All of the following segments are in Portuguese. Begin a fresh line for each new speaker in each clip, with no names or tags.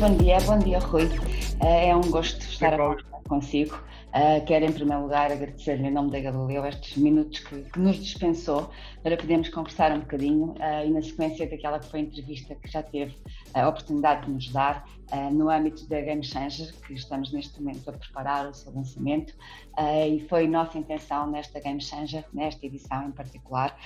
Muito bom dia Rui. É um gosto estar a
Cláudio.
conversar consigo. Quero em primeiro lugar agradecer-lhe em nome da Galileu estes minutos que nos dispensou para podermos conversar um bocadinho e na sequência daquela que foi a entrevista que já teve a oportunidade de nos dar no âmbito da Game Changer, que estamos neste momento a preparar o seu lançamento e foi nossa intenção nesta Game Changer, nesta edição em particular,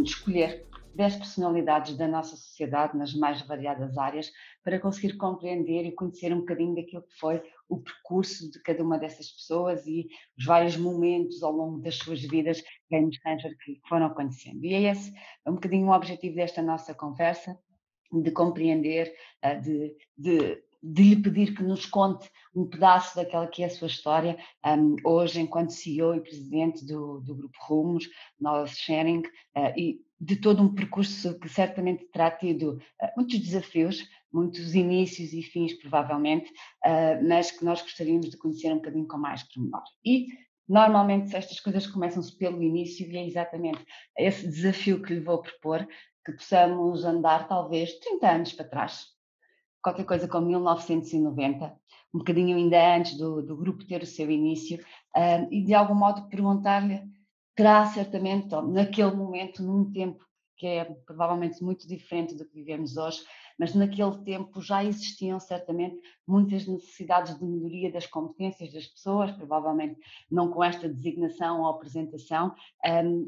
escolher 10 personalidades da nossa sociedade nas mais variadas áreas para conseguir compreender e conhecer um bocadinho daquilo que foi o percurso de cada uma dessas pessoas e os vários momentos ao longo das suas vidas game changer que foram conhecendo. E é esse um bocadinho o objetivo desta nossa conversa, de compreender, de lhe pedir que nos conte um pedaço daquela que é a sua história, hoje enquanto CEO e presidente do Grupo Rumos, Knowledge Sharing, e de todo um percurso que certamente terá tido muitos desafios, muitos inícios e fins provavelmente, mas que nós gostaríamos de conhecer um bocadinho com mais pormenor. E normalmente estas coisas começam-se pelo início e é exatamente esse desafio que lhe vou propor, que possamos andar talvez 30 anos para trás, qualquer coisa como 1990, um bocadinho ainda antes do grupo ter o seu início, e de algum modo perguntar-lhe, terá certamente, naquele momento, num tempo que é provavelmente muito diferente do que vivemos hoje, mas naquele tempo já existiam certamente muitas necessidades de melhoria das competências das pessoas, provavelmente não com esta designação ou apresentação,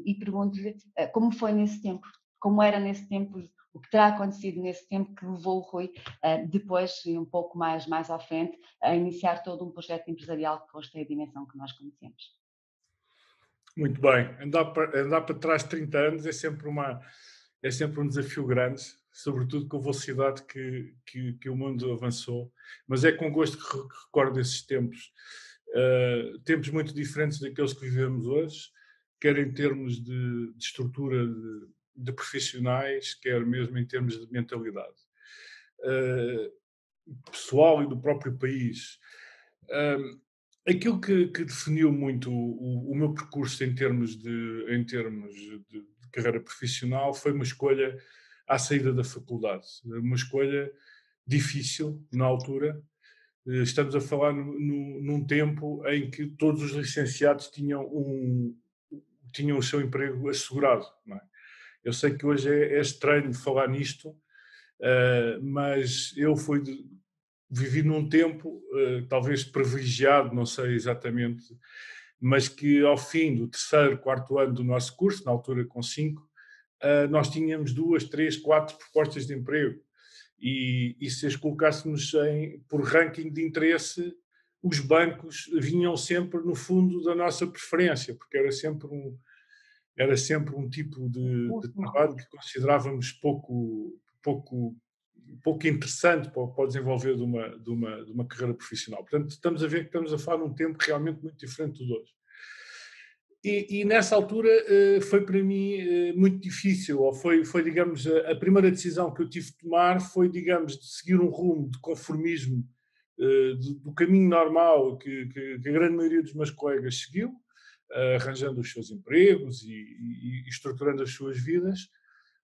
e pergunto-lhe como foi nesse tempo, como era nesse tempo, o que terá acontecido nesse tempo que levou o Rui depois, e um pouco mais à frente, a iniciar todo um projeto empresarial que hoje tem a dimensão que nós conhecemos.
Muito bem. Andar para trás 30 anos é sempre um desafio grande, sobretudo com a velocidade que o mundo avançou. Mas é com gosto que recordo esses tempos. Tempos muito diferentes daqueles que vivemos hoje, quer em termos de estrutura de profissionais, quer mesmo em termos de mentalidade pessoal e do próprio país. Aquilo que definiu muito o meu percurso em termos de carreira profissional foi uma escolha à saída da faculdade. Uma escolha difícil na altura. Estamos a falar num tempo em que todos os licenciados tinham o seu emprego assegurado. Não é? Eu sei que hoje é estranho falar nisto, mas vivi num tempo, talvez privilegiado, não sei exatamente, mas que ao fim do terceiro, quarto ano do nosso curso, na altura com 5, nós tínhamos 2, 3, 4 propostas de emprego. E se as colocássemos por ranking de interesse, os bancos vinham sempre no fundo da nossa preferência, porque era sempre um tipo de trabalho que considerávamos pouco interessante para o desenvolver de uma carreira profissional. Portanto, estamos a ver que estamos a falar de um tempo realmente muito diferente do de hoje. E nessa altura foi para mim muito difícil, ou foi, digamos, a primeira decisão que eu tive de tomar foi, digamos, de seguir um rumo de conformismo do caminho normal que a grande maioria dos meus colegas seguiu, arranjando os seus empregos e estruturando as suas vidas,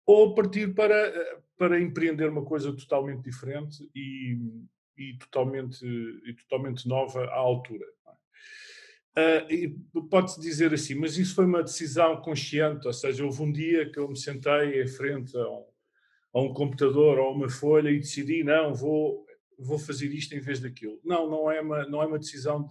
ou partir para empreender uma coisa totalmente diferente e totalmente nova à altura. E pode-se dizer assim, mas isso foi uma decisão consciente, ou seja, houve um dia que eu me sentei em frente a um computador ou a uma folha e decidi, não, vou fazer isto em vez daquilo. Não é uma decisão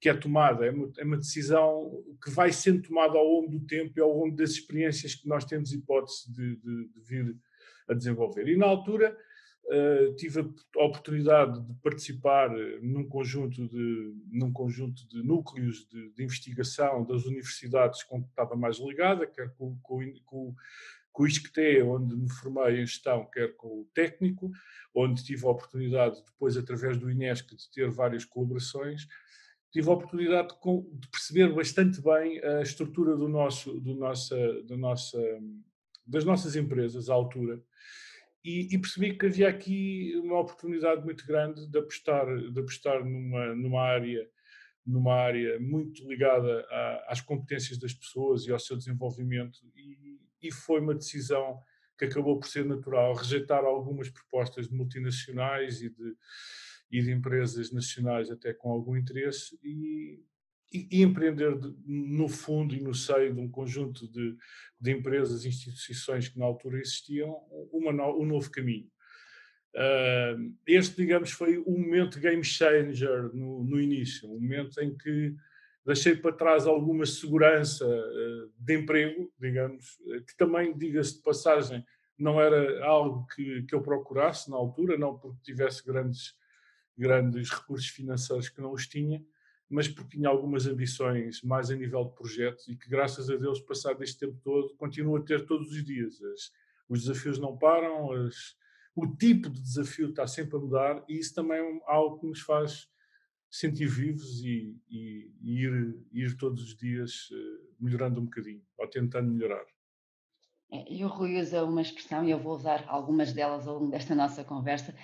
que é tomada, é uma decisão que vai sendo tomada ao longo do tempo e ao longo das experiências que nós temos hipótese de vir a desenvolver. E na altura tive a oportunidade de participar num conjunto de núcleos de investigação das universidades com que estava mais ligada, quer com o ISCTE, onde me formei em gestão, quer com o técnico, onde tive a oportunidade depois, através do INESC, de ter várias colaborações. Tive a oportunidade de perceber bastante bem a estrutura das nossas empresas à altura e percebi que havia aqui uma oportunidade muito grande de apostar numa área muito ligada às competências das pessoas e ao seu desenvolvimento e foi uma decisão que acabou por ser natural, rejeitar algumas propostas de multinacionais e de empresas nacionais até com algum interesse e empreender no fundo e no seio de um conjunto de empresas e instituições que na altura existiam, um novo caminho. Este, digamos, foi um momento game changer no início, um momento em que deixei para trás alguma segurança de emprego, digamos, que também, diga-se de passagem, não era algo que eu procurasse na altura, não porque tivesse grandes recursos financeiros que não os tinha, mas porque tinha algumas ambições mais a nível de projetos e que, graças a Deus, passado este tempo todo, continuo a ter todos os dias. Os desafios não param, o tipo de desafio está sempre a mudar e isso também é algo que nos faz sentir vivos e ir todos os dias melhorando um bocadinho, ou tentando melhorar.
E o Rui usa uma expressão, e eu vou usar algumas delas ao longo desta nossa conversa,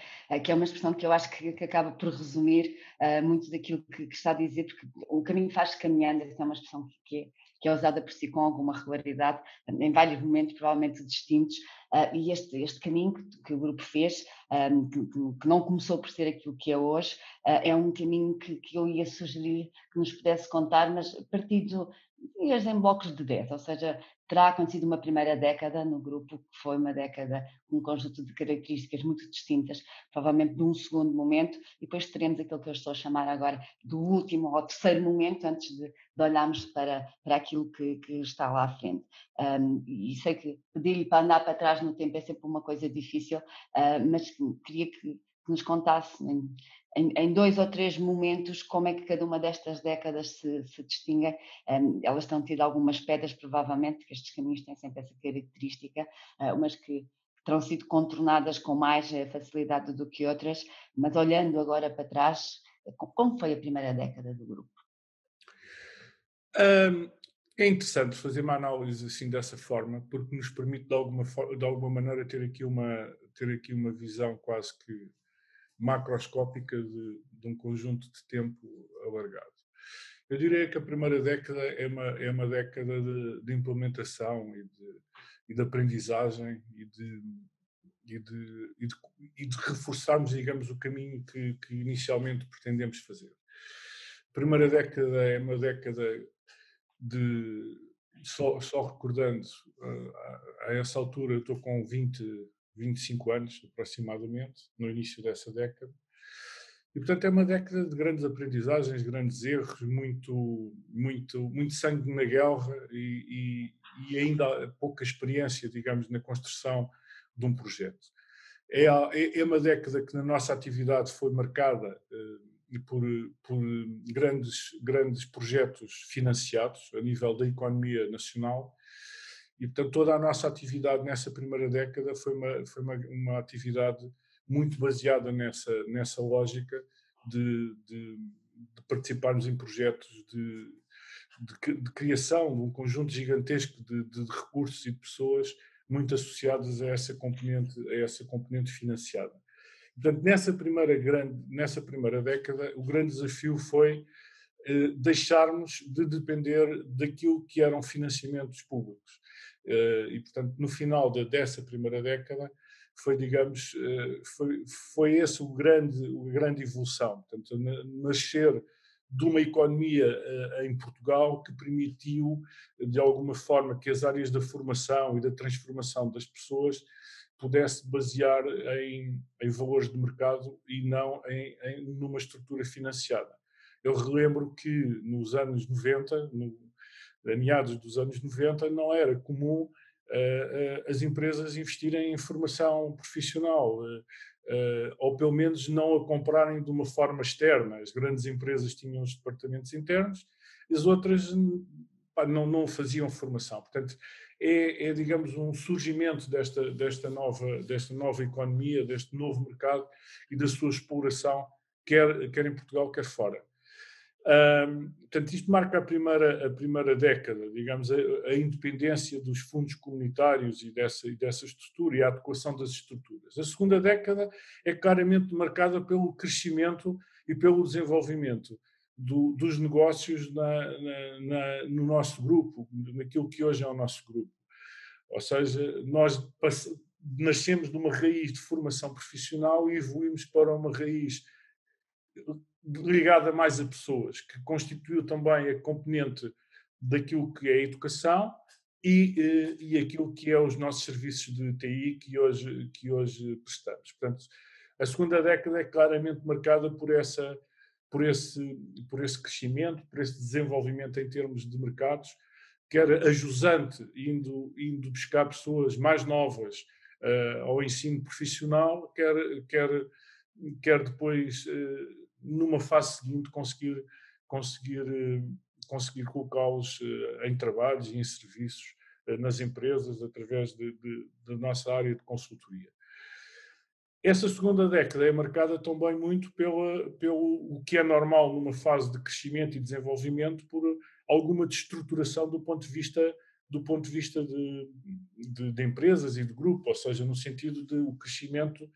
que é uma expressão que eu acho que acaba por resumir muito daquilo que está a dizer, porque o caminho faz-se caminhando, essa é uma expressão que é usada por si com alguma regularidade, em vários momentos provavelmente distintos, e este caminho que o grupo fez, que não começou por ser aquilo que é hoje, é um caminho que eu ia sugerir que nos pudesse contar, mas partido em blocos de 10, ou seja, terá acontecido uma primeira década no grupo, que foi uma década com um conjunto de características muito distintas, provavelmente de um segundo momento, e depois teremos aquilo que eu estou a chamar agora do último ou terceiro momento, antes de olharmos para aquilo que está lá à frente. E sei que pedir-lhe para andar para trás no tempo é sempre uma coisa difícil, mas queria que nos contasse em 2 ou 3 momentos como é que cada uma destas décadas se distingue. Elas têm tido algumas pedras, provavelmente, que estes caminhos têm sempre essa característica, umas que terão sido contornadas com mais facilidade do que outras, mas olhando agora para trás, como foi a primeira década do grupo?
É interessante fazer uma análise assim dessa forma, porque nos permite de alguma maneira ter aqui uma visão quase que macroscópica de um conjunto de tempo alargado. Eu diria que a primeira década é uma década de implementação e de aprendizagem e de reforçarmos, digamos, o caminho que inicialmente pretendemos fazer. A primeira década é uma década só recordando, a essa altura eu estou com 25 anos aproximadamente, no início dessa década, e portanto é uma década de grandes aprendizagens, grandes erros, muito sangue na guerra e ainda pouca experiência, digamos, na construção de um projeto. É uma década que na nossa atividade foi marcada por grandes projetos financiados a nível da economia nacional e, portanto, toda a nossa atividade nessa primeira década foi uma atividade muito baseada nessa lógica de participarmos em projetos de criação de um conjunto gigantesco de recursos e de pessoas muito associadas a essa componente financiada. Portanto, nessa primeira década, o grande desafio foi deixarmos de depender daquilo que eram financiamentos públicos. E, portanto, no final dessa primeira década, foi, digamos, foi esse a grande evolução. Portanto, nascer de uma economia em Portugal que permitiu, de alguma forma, que as áreas da formação e da transformação das pessoas pudesse basear em valores de mercado e não numa estrutura financiada. Eu relembro que nos anos 90, a meados dos anos 90, não era comum as empresas investirem em formação profissional, ou pelo menos não a comprarem de uma forma externa. As grandes empresas tinham os departamentos internos, as outras não faziam formação. Portanto, digamos, um surgimento desta nova economia, deste novo mercado e da sua exploração, quer em Portugal, quer fora. Portanto, isto marca a primeira década, digamos, a independência dos fundos comunitários e dessa estrutura e a adequação das estruturas. A segunda década é claramente marcada pelo crescimento e pelo desenvolvimento dos negócios no nosso grupo, naquilo que hoje é o nosso grupo. Ou seja, nós nascemos de uma raiz de formação profissional e evoluímos para uma raiz ligada mais a pessoas, que constituiu também a componente daquilo que é a educação e aquilo que é os nossos serviços de TI que hoje prestamos. Portanto, a segunda década é claramente marcada por esse crescimento, por esse desenvolvimento em termos de mercados, quer a jusante, indo buscar pessoas mais novas ao ensino profissional, quer depois, numa fase seguinte, conseguir colocá-los em trabalhos e em serviços nas empresas através da nossa área de consultoria. Essa segunda década é marcada também muito pelo o que é normal numa fase de crescimento e desenvolvimento, por alguma destruturação do ponto de vista de empresas e de grupo, ou seja, no sentido de o crescimento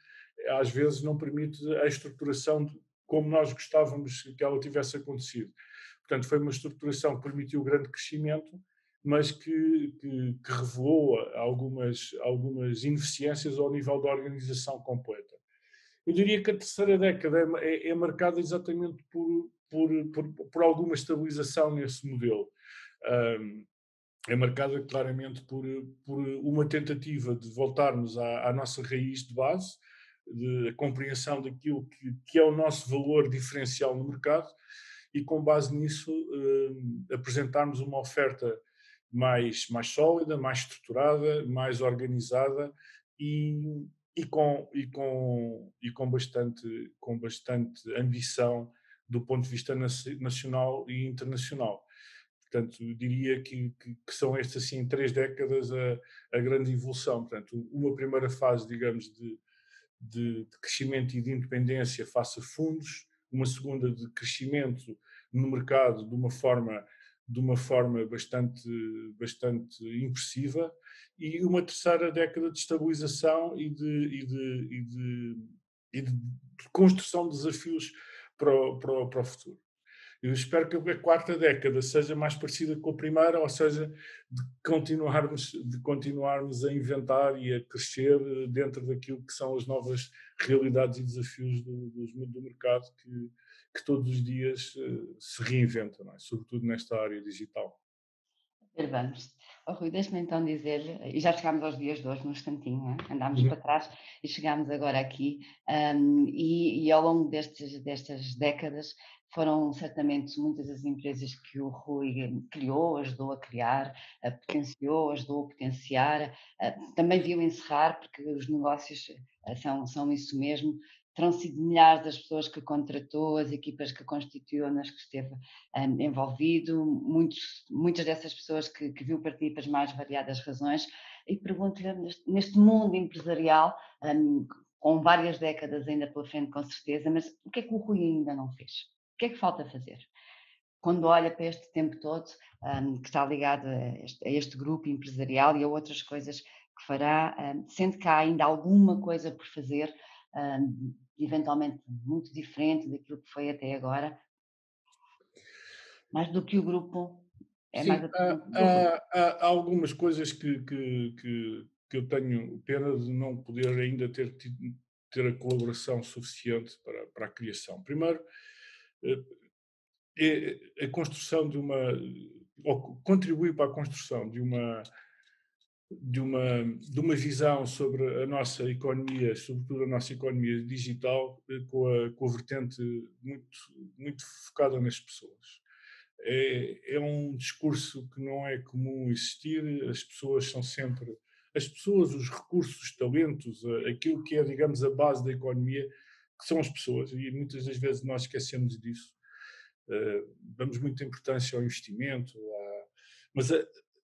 às vezes não permite a estruturação como nós gostávamos que ela tivesse acontecido. Portanto, foi uma estruturação que permitiu grande crescimento, mas que revelou algumas ineficiências ao nível da organização completa. Eu diria que a terceira década é marcada exatamente por alguma estabilização nesse modelo. É marcada claramente por uma tentativa de voltarmos à nossa raiz de base, de compreensão daquilo que é o nosso valor diferencial no mercado e, com base nisso, apresentarmos uma oferta mais sólida, mais estruturada, mais organizada e com bastante ambição do ponto de vista nacional e internacional. Portanto, eu diria que são estas, assim, 3 décadas a grande evolução. Portanto, uma primeira fase, digamos, de crescimento e de independência face a fundos, uma segunda de crescimento no mercado de uma forma bastante impressiva, e uma terceira década de estabilização e de construção de desafios para o futuro. Eu espero que a quarta década seja mais parecida com a primeira, ou seja, de continuarmos a inventar e a crescer dentro daquilo que são as novas realidades e desafios do mercado que todos os dias se reinventam, não é? Sobretudo nesta área digital.
Vamos. Oh, Rui, deixa-me então dizer, e já chegámos aos dias de hoje, num instantinho, não é? Andámos para trás e chegámos agora aqui, e ao longo destas décadas foram certamente muitas as empresas que o Rui criou, ajudou a criar, potenciou, ajudou a potenciar, também viu encerrar, porque os negócios são isso mesmo. Terão sido milhares das pessoas que contratou, as equipas que constituiu, nas que esteve envolvido, muitas dessas pessoas que viu partir para as mais variadas razões, e pergunto-lhe, neste mundo empresarial, com várias décadas ainda pela frente, com certeza, mas o que é que o Rui ainda não fez? O que é que falta fazer? Quando olha para este tempo todo, que está ligado a este grupo empresarial e a outras coisas que fará, sente que há ainda alguma coisa por fazer, eventualmente muito diferente daquilo que foi até agora, mais do que o grupo, é mais
Sim,
a pergunta do grupo.
há algumas coisas que eu tenho pena de não poder ainda ter a colaboração suficiente para a criação. Primeiro, é a construção ou contribuir para a construção de uma visão sobre a nossa economia, sobretudo a nossa economia digital, com a vertente muito focada nas pessoas. É um discurso que não é comum existir. As pessoas são sempre as pessoas, os recursos, os talentos, aquilo que é, digamos, a base da economia, que são as pessoas, e muitas das vezes nós esquecemos disso. Damos muita importância ao investimento, mas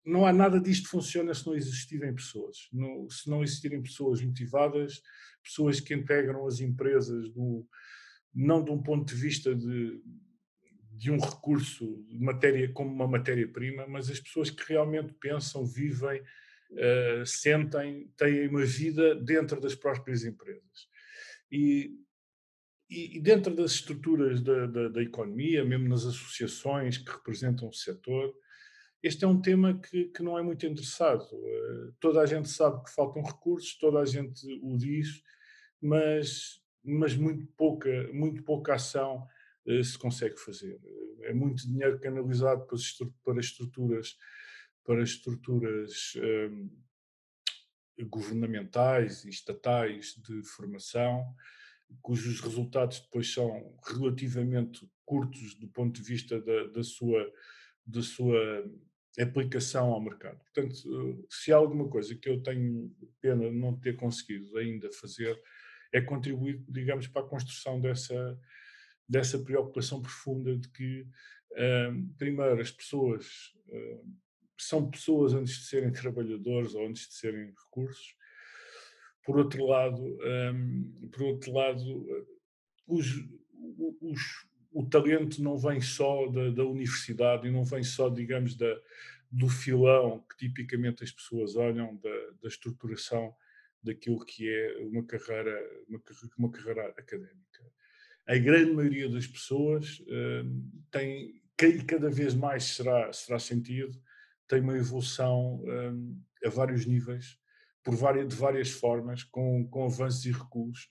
não há nada disto que funciona se não existirem pessoas. Se não existirem pessoas motivadas, pessoas que integram as empresas não de um ponto de vista de um recurso de matéria como uma matéria-prima, mas as pessoas que realmente pensam, vivem, sentem, têm uma vida dentro das próprias empresas. E dentro das estruturas da economia, mesmo nas associações que representam o setor, este é um tema que não é muito interessado. Toda a gente sabe que faltam recursos, toda a gente o diz, mas muito pouca ação se consegue fazer. É muito dinheiro canalizado para estruturas governamentais e estatais de formação, cujos resultados depois são relativamente curtos do ponto de vista da sua aplicação ao mercado. Portanto, se há alguma coisa que eu tenho pena de não ter conseguido ainda fazer, é contribuir, digamos, para a construção dessa preocupação profunda de que, primeiro, as pessoas são pessoas antes de serem trabalhadores ou antes de serem recursos. Por outro lado, os, os, o talento não vem só da universidade e não vem só, digamos, do filão que tipicamente as pessoas olham, da estruturação daquilo que é uma carreira académica. A grande maioria das pessoas tem, e cada vez mais será sentido, tem uma evolução a vários níveis, de várias formas, com avanços e recuos,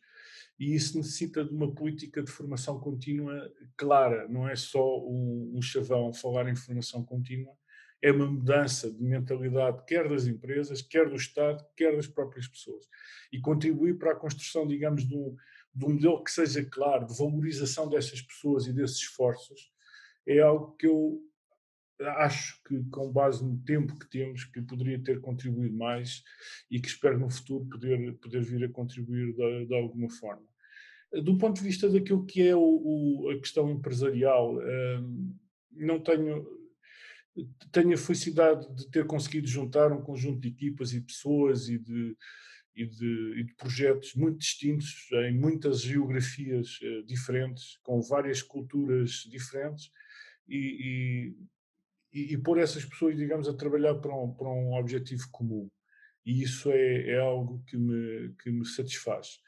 e isso necessita de uma política de formação contínua clara, não é só um chavão falar em formação contínua, é uma mudança de mentalidade, quer das empresas, quer do Estado, quer das próprias pessoas, e contribuir para a construção, digamos, de um modelo que seja claro, de valorização dessas pessoas e desses esforços, é algo que eu acho que, com base no tempo que temos, que poderia ter contribuído mais e que espero no futuro poder vir a contribuir de alguma forma. Do ponto de vista daquilo que é a questão empresarial, não tenho a felicidade de ter conseguido juntar um conjunto de equipas e pessoas e de projetos muito distintos, em muitas geografias diferentes, com várias culturas diferentes, e, e pôr essas pessoas, digamos, a trabalhar para um objetivo comum. E isso é algo que me satisfaz.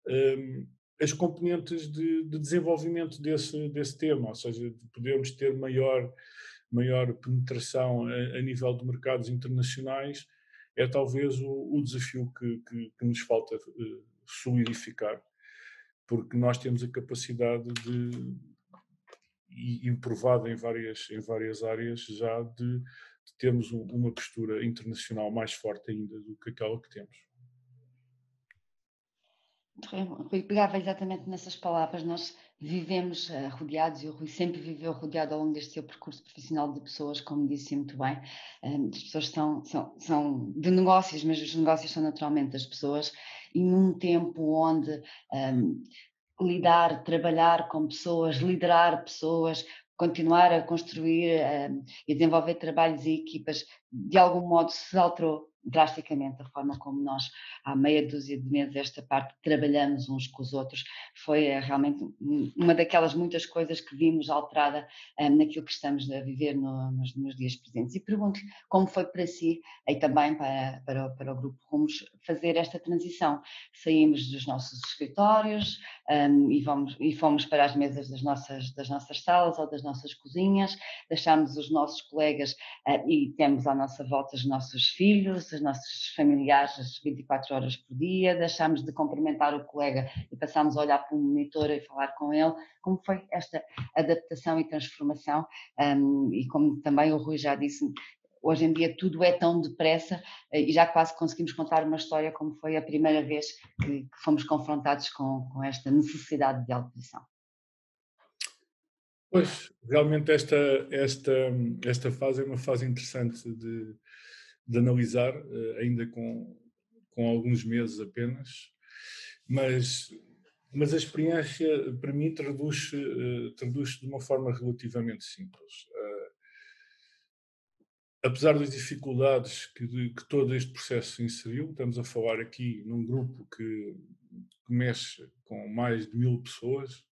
Um, as componentes de desenvolvimento desse tema, ou seja, de podermos ter maior penetração a nível de mercados internacionais, é talvez o desafio que nos falta solidificar, porque nós temos a capacidade e improvado em várias áreas já de termos uma postura internacional mais forte ainda do que aquela que temos.
Rui, pegava exatamente nessas palavras. Nós vivemos rodeados, e o Rui sempre viveu rodeado ao longo deste seu percurso profissional de pessoas, como disse muito bem. As pessoas são de negócios, mas os negócios são naturalmente das pessoas, e num tempo onde trabalhar com pessoas, liderar pessoas, continuar a construir e desenvolver trabalhos e equipas, de algum modo se alterou drasticamente a forma como nós, há meia dúzia de meses, esta parte, trabalhamos uns com os outros. Foi realmente uma daquelas muitas coisas que vimos alterada naquilo que estamos a viver nos dias presentes. E pergunto-lhe como foi para si, e também para o Grupo Rumos, fazer esta transição. Saímos dos nossos escritórios, e fomos para as mesas das nossas salas ou das nossas cozinhas, deixámos os nossos colegas e temos à nossa volta os nossos filhos, os nossos familiares as 24 horas por dia, deixámos de cumprimentar o colega e passámos a olhar para um monitor e falar com ele. Como foi esta adaptação e transformação? E como também o Rui já disse, hoje em dia tudo é tão depressa e já quase conseguimos contar uma história como foi a primeira vez que fomos confrontados com esta necessidade de alteração.
Pois, realmente esta fase é uma fase interessante de analisar, ainda com alguns meses apenas, mas a experiência, para mim, traduz-se de uma forma relativamente simples. Apesar das dificuldades que todo este processo inseriu, estamos a falar aqui num grupo que mexe com mais de 1000 pessoas,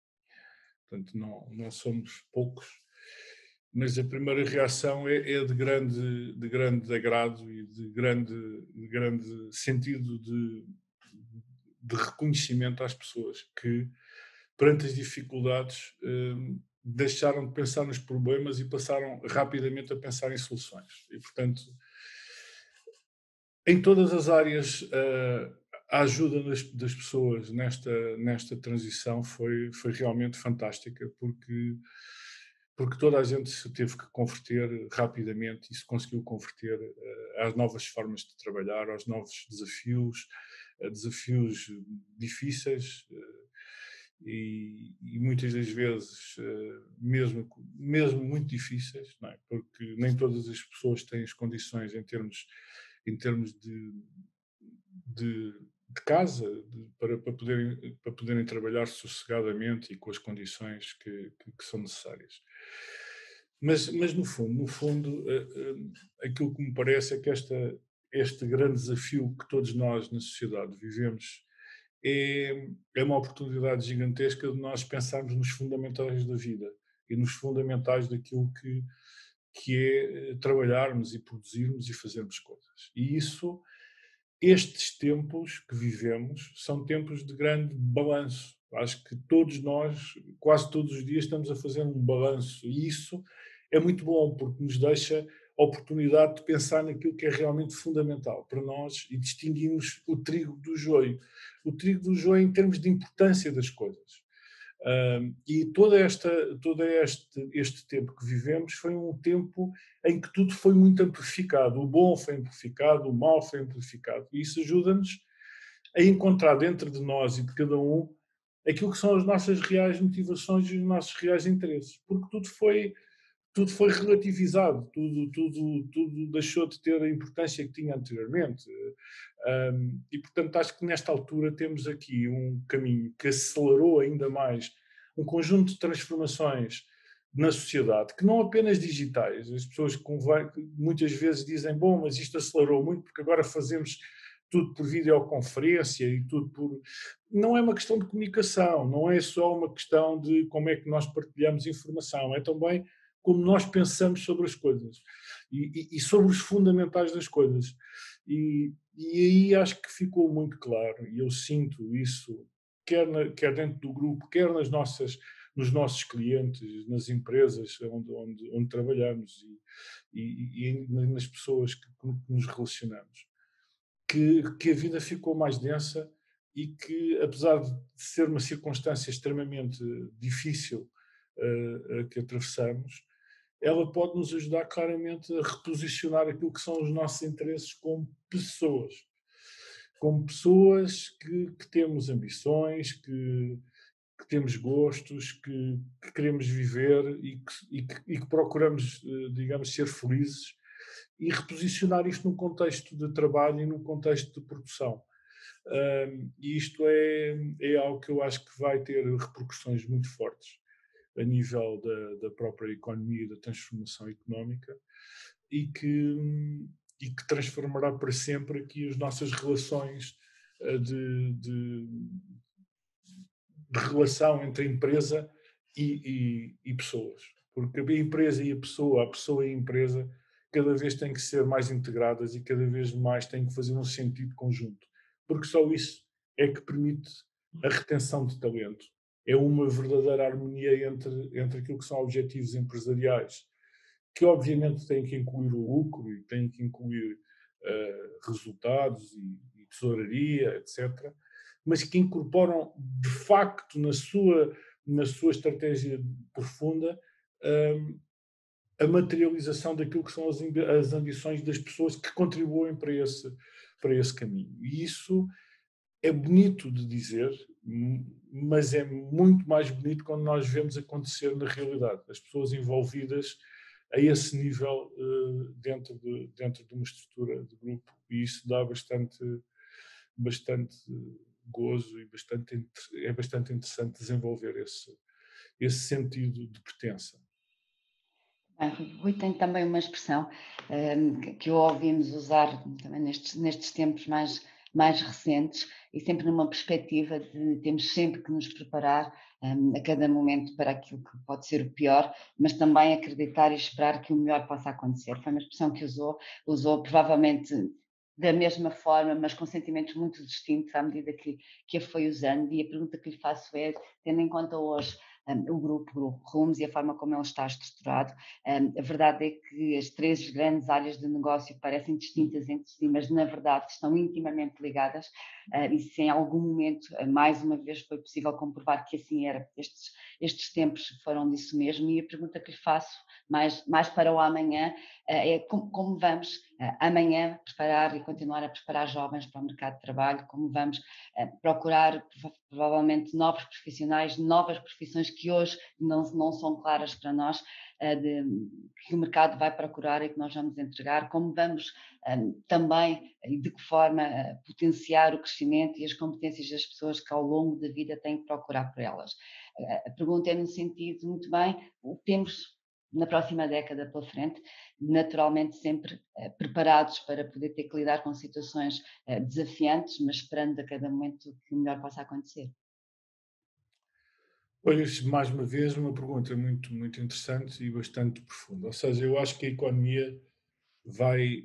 portanto não somos poucos, mas a primeira reação é de grande agrado e de grande sentido de reconhecimento às pessoas que, perante as dificuldades, deixaram de pensar nos problemas e passaram rapidamente a pensar em soluções. E, portanto, em todas as áreas, a ajuda das pessoas nesta transição foi realmente fantástica, porque toda a gente se teve que converter rapidamente e se conseguiu converter às novas formas de trabalhar, aos novos desafios, a desafios difíceis, e muitas das vezes mesmo muito difíceis, não é? Porque nem todas as pessoas têm as condições em termos de casa, para poderem trabalhar sossegadamente e com as condições que são necessárias. Mas no fundo, aquilo que me parece é que este grande desafio que todos nós na sociedade vivemos é uma oportunidade gigantesca de nós pensarmos nos fundamentais da vida e nos fundamentais daquilo que é trabalharmos e produzirmos e fazermos coisas. E estes tempos que vivemos são tempos de grande balanço. Acho que todos nós, quase todos os dias, estamos a fazer um balanço e isso é muito bom porque nos deixa a oportunidade de pensar naquilo que é realmente fundamental para nós e distinguirmos o trigo do joio. O trigo do joio em termos de importância das coisas. E todo este tempo que vivemos foi um tempo em que tudo foi muito amplificado. O bom foi amplificado, o mau foi amplificado. E isso ajuda-nos a encontrar dentro de nós e de cada um aquilo que são as nossas reais motivações e os nossos reais interesses. Porque tudo foi relativizado, tudo deixou de ter a importância que tinha anteriormente. E, portanto, acho que nesta altura temos aqui um caminho que acelerou ainda mais um conjunto de transformações na sociedade, que não apenas digitais. As pessoas muitas vezes dizem, bom, mas isto acelerou muito porque agora fazemos tudo por videoconferência e tudo por... Não é uma questão de comunicação, não é só uma questão de como é que nós partilhamos informação, é também como nós pensamos sobre as coisas e sobre os fundamentais das coisas. E aí acho que ficou muito claro, e eu sinto isso, quer dentro do grupo, quer nos nossos clientes, nas empresas onde trabalhamos e nas pessoas que nos relacionamos, que a vida ficou mais densa e que, apesar de ser uma circunstância extremamente difícil que atravessamos, ela pode nos ajudar claramente a reposicionar aquilo que são os nossos interesses como pessoas que temos ambições, que temos gostos, que queremos viver e que procuramos, digamos, ser felizes e reposicionar isto num contexto de trabalho e num contexto de produção. E isto é algo que eu acho que vai ter repercussões muito fortes a nível da própria economia e da transformação económica e que transformará para sempre aqui as nossas relações de relação entre a empresa e pessoas. Porque a empresa e a pessoa e a empresa, cada vez têm que ser mais integradas e cada vez mais têm que fazer um sentido conjunto. Porque só isso é que permite a retenção de talento. É uma verdadeira harmonia entre aquilo que são objetivos empresariais, que obviamente têm que incluir o lucro e têm que incluir resultados e tesouraria, etc., mas que incorporam de facto na sua estratégia profunda a materialização daquilo que são as ambições das pessoas que contribuem para esse caminho. E isso é bonito de dizer, mas é muito mais bonito quando nós vemos acontecer na realidade. As pessoas envolvidas a esse nível dentro de uma estrutura de grupo. E isso dá bastante gozo e é bastante interessante desenvolver esse sentido de pertença.
Rui tem também uma expressão que ouvimos usar também nestes tempos mais recentes e sempre numa perspectiva de temos sempre que nos preparar a cada momento para aquilo que pode ser o pior, mas também acreditar e esperar que o melhor possa acontecer. Foi uma expressão que usou provavelmente da mesma forma, mas com sentimentos muito distintos à medida que a foi usando. E a pergunta que lhe faço é, tendo em conta hoje o Grupo Rumos e a forma como ele está estruturado. A verdade é que as três grandes áreas de negócio parecem distintas entre si, mas na verdade estão intimamente ligadas, e se em algum momento, mais uma vez, foi possível comprovar que assim era, estes tempos foram disso mesmo. E a pergunta que lhe faço, mais para o amanhã, é como vamos amanhã preparar e continuar a preparar jovens para o mercado de trabalho, como vamos procurar provavelmente novos profissionais, novas profissões que hoje não são claras para nós, que o mercado vai procurar e que nós vamos entregar, como vamos também e de que forma potenciar o crescimento e as competências das pessoas que ao longo da vida têm que procurar por elas. A pergunta é no sentido, muito bem, o que temos na próxima década pela frente, naturalmente sempre preparados para poder ter que lidar com situações desafiantes, mas esperando a cada momento que o melhor possa acontecer.
Pois, mais uma vez, uma pergunta muito, muito interessante e bastante profunda. Ou seja, eu acho que a economia vai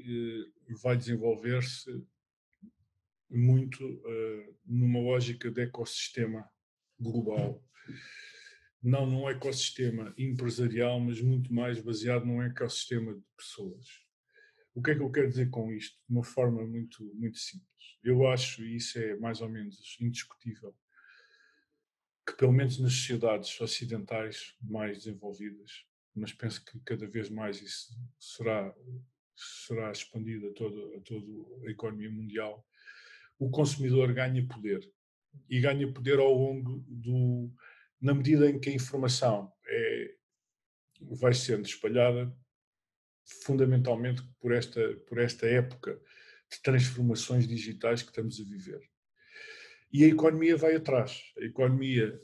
desenvolver-se muito numa lógica de ecossistema global. Não num ecossistema empresarial, mas muito mais baseado num ecossistema de pessoas. O que é que eu quero dizer com isto? De uma forma muito, muito simples. Eu acho, e isso é mais ou menos indiscutível, que pelo menos nas sociedades ocidentais mais desenvolvidas, mas penso que cada vez mais isso será expandido a toda a economia mundial, o consumidor ganha poder. E ganha poder ao longo na medida em que a informação vai sendo espalhada, fundamentalmente por esta época de transformações digitais que estamos a viver. E a economia vai atrás. A economia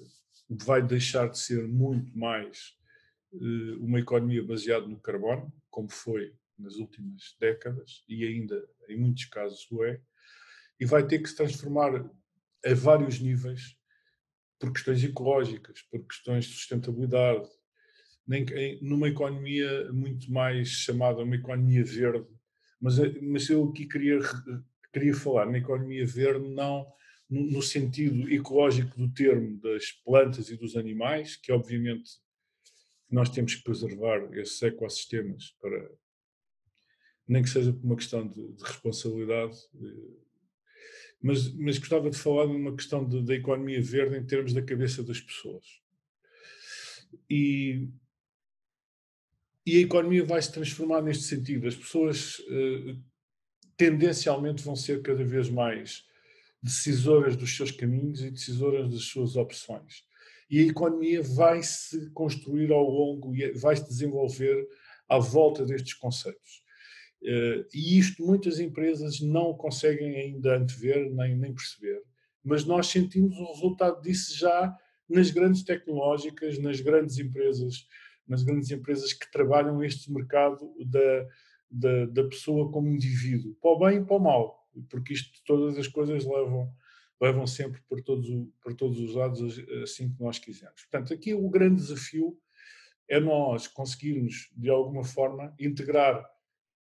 vai deixar de ser muito mais uma economia baseada no carbono, como foi nas últimas décadas, e ainda em muitos casos o é, e vai ter que se transformar a vários níveis, por questões ecológicas, por questões de sustentabilidade, numa economia muito mais chamada uma economia verde. Mas eu aqui queria falar na economia verde não no sentido ecológico do termo das plantas e dos animais, que obviamente nós temos que preservar esses ecossistemas, nem que seja por uma questão de responsabilidade, mas gostava de falar numa questão da economia verde em termos da cabeça das pessoas. E a economia vai se transformar neste sentido. As pessoas tendencialmente vão ser cada vez mais decisoras dos seus caminhos e decisoras das suas opções. E a economia vai se construir ao longo e vai se desenvolver à volta destes conceitos. E isto muitas empresas não conseguem ainda antever nem perceber, mas nós sentimos o resultado disso já nas grandes tecnológicas, nas grandes empresas que trabalham este mercado da pessoa como indivíduo, para o bem e para o mal, porque todas as coisas levam sempre por todos os lados assim que nós quisermos. Portanto, aqui o grande desafio é nós conseguirmos, de alguma forma, integrar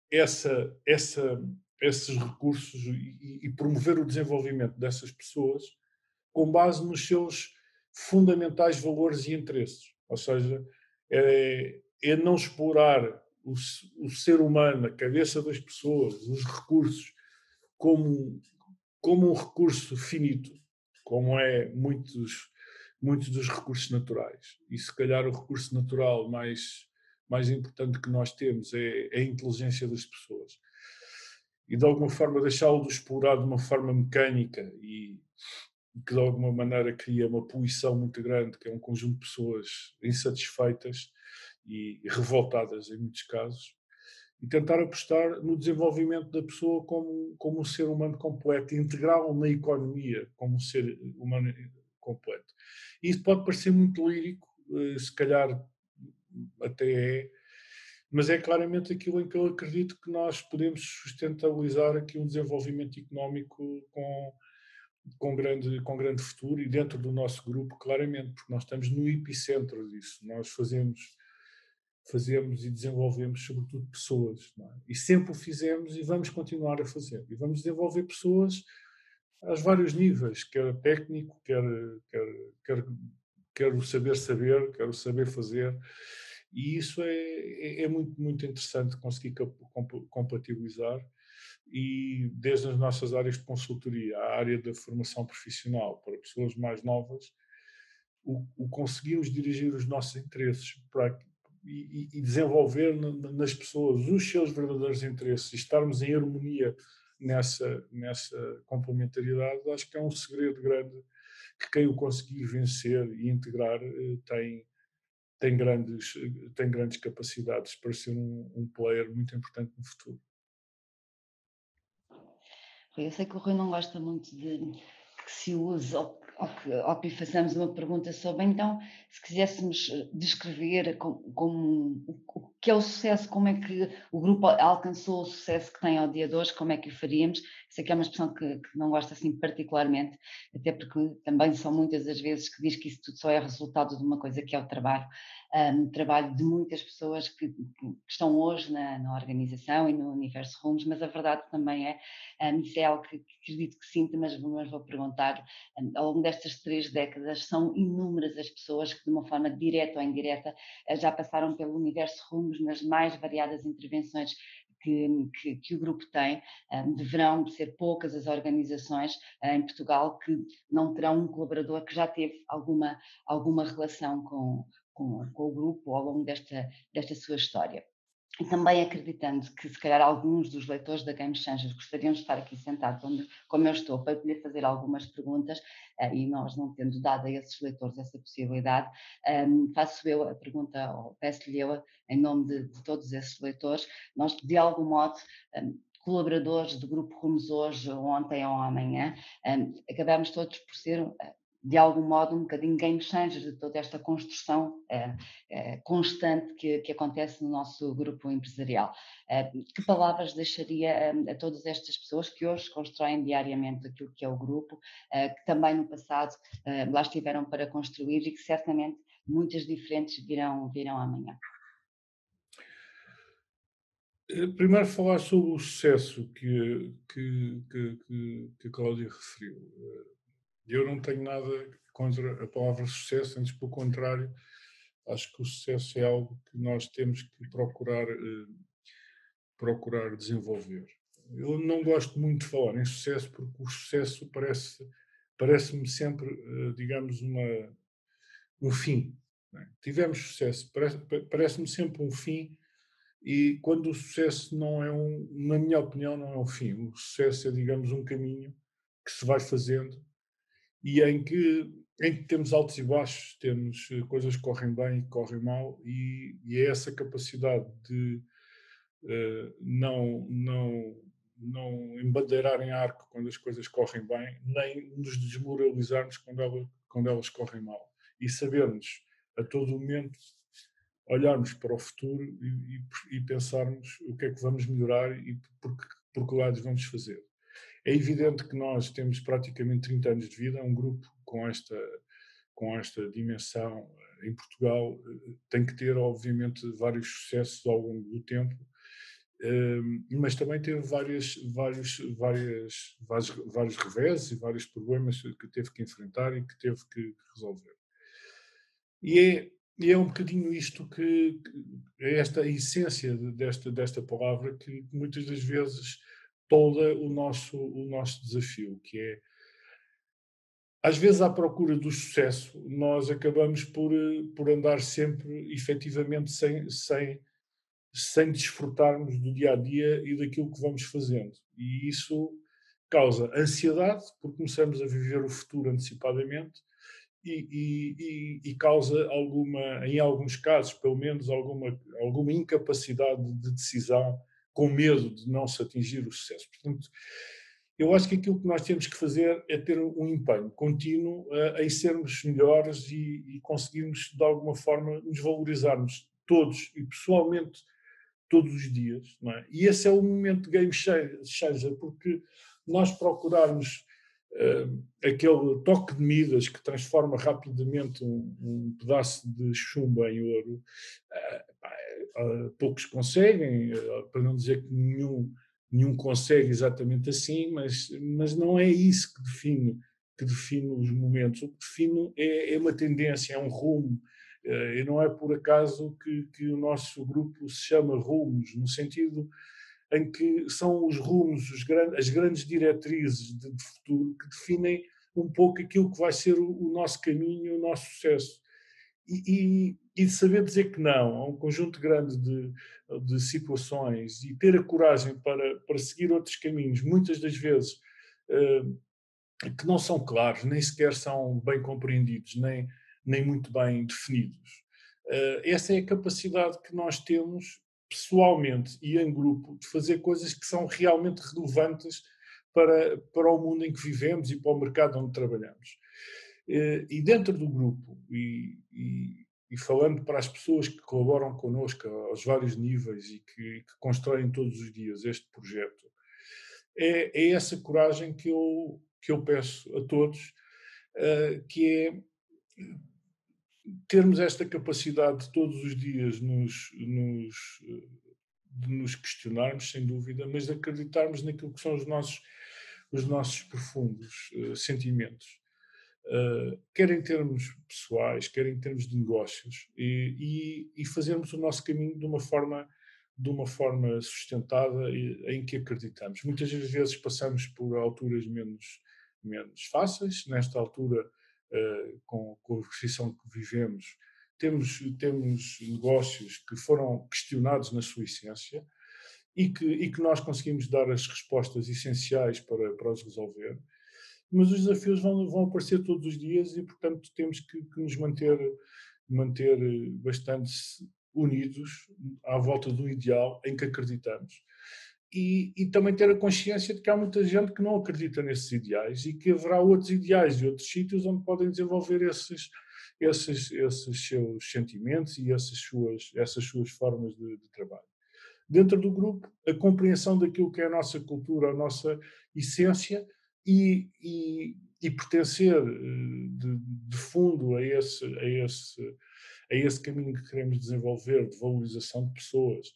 esses recursos e promover o desenvolvimento dessas pessoas com base nos seus fundamentais valores e interesses. Ou seja, é não explorar o ser humano, a cabeça das pessoas, os recursos, como um recurso finito, como é muitos dos recursos naturais. E se calhar o recurso natural mais importante que nós temos é a inteligência das pessoas. E de alguma forma deixá-lo de explorar de uma forma mecânica e que de alguma maneira cria uma poluição muito grande, que é um conjunto de pessoas insatisfeitas e revoltadas em muitos casos, e tentar apostar no desenvolvimento da pessoa como um ser humano completo, e integrá-lo na economia como um ser humano completo. E isso pode parecer muito lírico, se calhar até é, mas é claramente aquilo em que eu acredito que nós podemos sustentabilizar aqui um desenvolvimento económico com grande futuro e dentro do nosso grupo, claramente, porque nós estamos no epicentro disso. Nós fazemos e desenvolvemos, sobretudo, pessoas. Não é? E sempre o fizemos e vamos continuar a fazer. E vamos desenvolver pessoas aos vários níveis, quer técnico, quer quero saber, quero saber fazer, e isso é muito, muito interessante conseguir compatibilizar, e desde as nossas áreas de consultoria, a área da formação profissional para pessoas mais novas, o conseguirmos dirigir os nossos interesses para, e desenvolver nas pessoas os seus verdadeiros interesses, e estarmos em harmonia nessa complementariedade, acho que é um segredo grande que quem o conseguir vencer e integrar tem grandes capacidades para ser um player muito importante no futuro.
Eu sei que o Rui não gosta muito de que se use ou que façamos uma pergunta sobre, então, se quiséssemos descrever como o que é o sucesso, como é que o grupo alcançou o sucesso que tem ao dia de hoje, como é que o faríamos? Sei que é uma expressão que não gosto assim particularmente, até porque também são muitas as vezes que diz que isso tudo só é resultado de uma coisa que é o trabalho de muitas pessoas que estão hoje na organização e no Universo Rumos, mas a verdade também é, isso é algo que acredito que sinta, mas vou perguntar, ao longo destas 3 décadas são inúmeras as pessoas que de uma forma direta ou indireta já passaram pelo Universo Rumos nas mais variadas intervenções que o grupo tem. Deverão ser poucas as organizações em Portugal que não terão um colaborador que já teve alguma relação com o grupo ao longo desta sua história. E também acreditando que, se calhar, alguns dos leitores da Game Changers gostariam de estar aqui sentados como eu estou, para poder fazer algumas perguntas, e nós não tendo dado a esses leitores essa possibilidade, faço eu a pergunta, ou peço-lhe eu, em nome de todos esses leitores, nós, de algum modo, colaboradores do Grupo Rumos hoje, ontem ou amanhã, acabamos todos por ser de algum modo, um bocadinho game changer de toda esta construção constante que acontece no nosso grupo empresarial. Que palavras deixaria a todas estas pessoas que hoje constroem diariamente aquilo que é o grupo, que também no passado lá estiveram para construir e que certamente muitas diferentes virão amanhã?
Primeiro falar sobre o sucesso que a Cláudia referiu. Eu não tenho nada contra a palavra sucesso, antes pelo contrário, acho que o sucesso é algo que nós temos que procurar desenvolver. Eu não gosto muito de falar em sucesso, porque o sucesso parece-me sempre, digamos, um fim. Não é? Tivemos sucesso, parece-me sempre um fim, e quando o sucesso não é na minha opinião, não é um fim. O sucesso é, digamos, um caminho que se vai fazendo e em que temos altos e baixos, temos coisas que correm bem e que correm mal, e é essa capacidade de não embandeirar em arco quando as coisas correm bem, nem nos desmoralizarmos quando elas correm mal. E sabermos, a todo momento, olharmos para o futuro e pensarmos o que é que vamos melhorar e por que lados vamos fazer. É evidente que nós temos praticamente 30 anos de vida, um grupo com esta dimensão em Portugal tem que ter, obviamente, vários sucessos ao longo do tempo, mas também teve vários reveses e vários problemas que teve que enfrentar e que teve que resolver. E é um bocadinho isto que é esta a essência desta palavra que muitas das vezes tolda o nosso desafio, que é, às vezes, à procura do sucesso, nós acabamos por andar sempre, efetivamente, sem desfrutarmos do dia a dia e daquilo que vamos fazendo. E isso causa ansiedade, porque começamos a viver o futuro antecipadamente, e causa em alguns casos, pelo menos, alguma incapacidade de decisão, com medo de não se atingir o sucesso. Portanto, eu acho que aquilo que nós temos que fazer é ter um empenho contínuo em sermos melhores e conseguirmos, de alguma forma, nos valorizarmos todos e pessoalmente todos os dias. Não é? E esse é o momento de game changer, porque nós procurarmos aquele toque de Midas que transforma rapidamente um pedaço de chumbo em ouro, poucos conseguem, para não dizer que nenhum consegue exatamente assim, mas não é isso que define que define os momentos. O que define é uma tendência, é um rumo. E não é por acaso que o nosso grupo se chama Rumos, no sentido em que são os rumos, as grandes diretrizes de futuro que definem um pouco aquilo que vai ser o nosso caminho, o nosso sucesso. E de saber dizer que não a um conjunto grande de situações e ter a coragem para seguir outros caminhos, muitas das vezes que não são claros, nem sequer são bem compreendidos, nem muito bem definidos. Essa é a capacidade que nós temos pessoalmente e em grupo de fazer coisas que são realmente relevantes para o mundo em que vivemos e para o mercado onde trabalhamos. E dentro do grupo, e falando para as pessoas que colaboram connosco aos vários níveis e que constroem todos os dias este projeto, é essa coragem que eu peço a todos, que é termos esta capacidade de todos os dias de nos questionarmos, sem dúvida, mas de acreditarmos naquilo que são os nossos profundos sentimentos. Quer em termos pessoais, quer em termos de negócios, e fazermos o nosso caminho de uma forma sustentada em que acreditamos. Muitas vezes passamos por alturas menos fáceis. Nesta altura, com a profissão que vivemos, temos negócios que foram questionados na sua essência e que nós conseguimos dar as respostas essenciais para os resolver. Mas os desafios vão aparecer todos os dias e, portanto, temos que nos manter bastante unidos à volta do ideal em que acreditamos. E também ter a consciência de que há muita gente que não acredita nesses ideais e que haverá outros ideais e outros sítios onde podem desenvolver esses seus sentimentos e essas suas formas de trabalho. Dentro do grupo, a compreensão daquilo que é a nossa cultura, a nossa essência, e pertencer de fundo a esse caminho que queremos desenvolver de valorização de pessoas,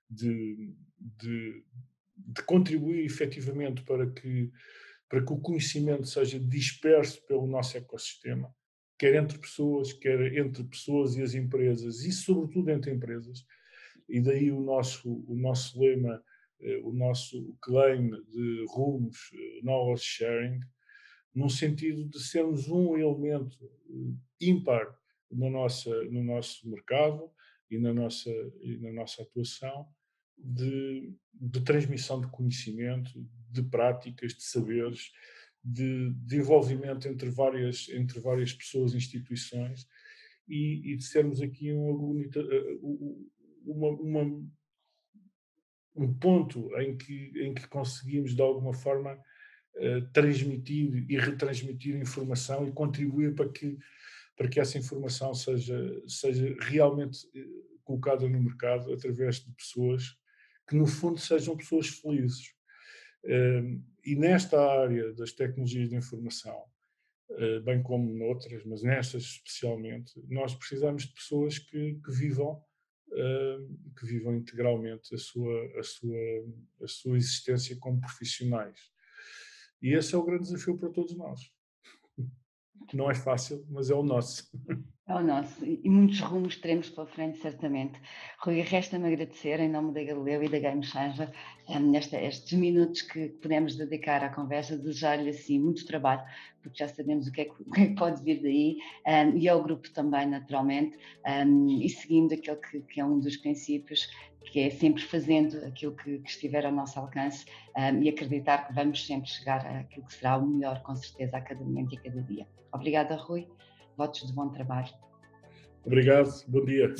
de contribuir efetivamente para que o conhecimento seja disperso pelo nosso ecossistema, quer entre pessoas e as empresas, e sobretudo entre empresas. E daí o nosso lema, o nosso claim de Rumos, Knowledge Sharing, num sentido de sermos um elemento ímpar no nosso mercado e na nossa atuação de transmissão de conhecimento, de práticas, de saberes, de envolvimento entre várias pessoas e instituições, e de sermos aqui um ponto em que conseguimos, de alguma forma, transmitir e retransmitir informação e contribuir para que essa informação seja realmente colocada no mercado através de pessoas que, no fundo, sejam pessoas felizes. E nesta área das tecnologias de informação, bem como noutras, mas nestas especialmente, nós precisamos de pessoas que vivam integralmente a sua existência como profissionais. E esse é o grande desafio para todos nós. Não é fácil, mas é o nosso.
É o nosso, e muitos rumos teremos pela frente, certamente. Rui, resta-me agradecer, em nome da Galileu e da GameChanger, estes minutos que podemos dedicar à conversa, desejar-lhe assim muito trabalho, porque já sabemos o que é que pode vir daí, e ao grupo também, naturalmente, e seguindo aquele que é um dos princípios, que é sempre fazendo aquilo que estiver ao nosso alcance, e acreditar que vamos sempre chegar àquilo que será o melhor, com certeza, a cada momento e a cada dia. Obrigada, Rui. Votos de bom trabalho.
Obrigado, bom dia.